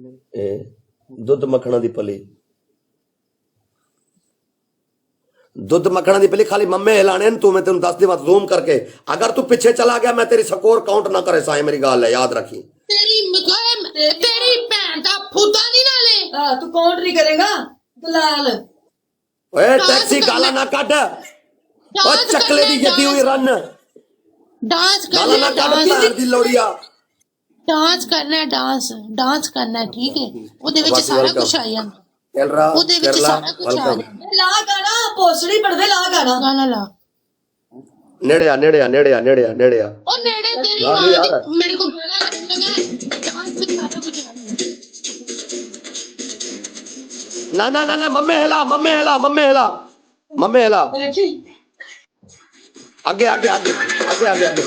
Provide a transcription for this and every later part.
दुध मखना दी पली, दुध मखना दी पली खाली मम्मे हिलाने तू, मैं तेन दस दी बात जूम करके, अगर तू पीछे चला गया मैं तेरी स्कोर काउंट ना करे साए, मेरी गाल है याद रखी। तेरी भैन का फुदा नहीं ना ले। हां तू काउंट नहीं करेगा दलाल। ओए टैक्सी गाला ना काट, ओ चकले दी जदी हुई रन डांस गाला ना काट भैन दी लोड़िया। डांस करना है, डांस करना है, ठीक है। ਉਹਦੇ ਵਿੱਚ ਸਾਰਾ ਕੁਝ ਆ ਜਾਂਦਾ। केरला ਉਹਦੇ ਵਿੱਚ ਸਾਰਾ ਕੁਝ ਆ ਜਾਂਦਾ। ला गाना पोसड़ी पड़वे ला गाना ਗਾਣਾ ਲਾ। नेड़े आ नेड़े आ नेड़े आ नेड़े आ नेड़े आ। ਉਹ ਨੇੜੇ ਤੇਰੀ हाँ ਮਾਂ यार। ਦੀ ਮੇਰੇ को गाना लगा डांस में सारा कुछ आ ਜਾਂਦਾ। ना ना ना ना मम्मे हिला मम्मे हिला मम्मे हिला मम्मे हिला, देखी आगे आगे आगे आगे आगे आगे।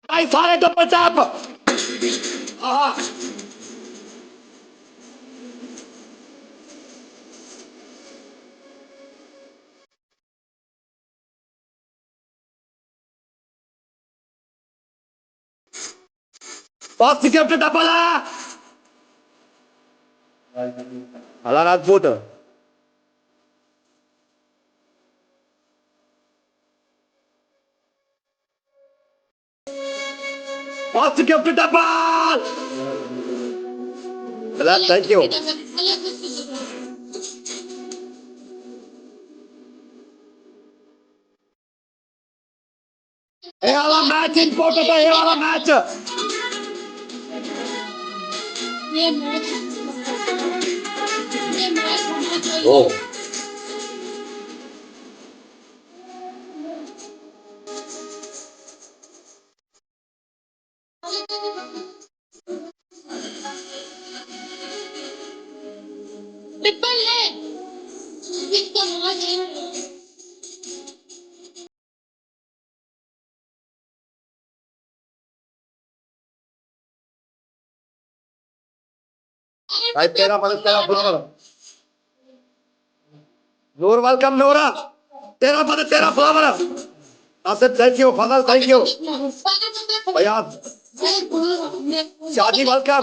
भाई सारे डबल टैप। हाँ बॉक्स गिफ्ट डबल है। हला Rajput box gift double. Thank you. ये वाला मैच इंपॉर्टेंट है, ये वाला मैच। ओ ट्रिपल है इसका मैच है। भाई तेरा मदद तेरा फ्लावर नूर वेलकम नूरा, तेरा मदद तेरा flower Asif thank you, Fazal thank you, भैया शादी welcome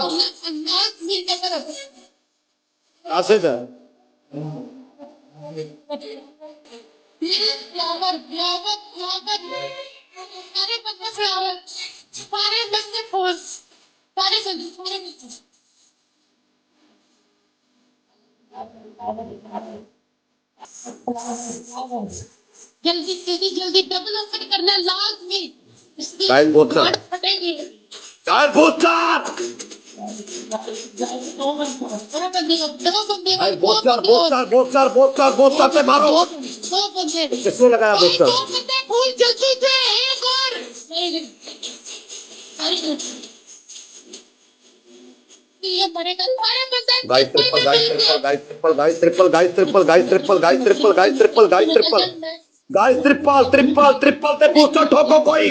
Asif flower flower flower सारे बंदे फ्लावर सारे बंदे फूल सारे बंदे जल्दी जल्दी जल्दी डबल ऑफर करना लाजमी। गाइस बोतल फटेंगे। गाइस बोतल दो बंदे गाइस बोतल बोतल बोतल बोतल बोतल पे मारो। दो बंदे किसने लगाया बोतल? दो बंदे फूल जल्दी से एक और ये मरेगा सारे बंदे guys triple guys triple guys triple guys triple guys triple guys triple guys triple guys triple guys triple guys triple triple triple ते बूस्टर ठोको कोई।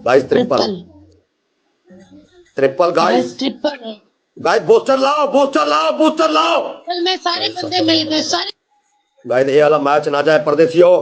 Guys triple triple guys triple guys booster लाओ बूस्टर लाओ booster लाओ। मैं सारे बंदे मिल गए सारे गाइस ये वाला मैच ना जाए परदेसियों।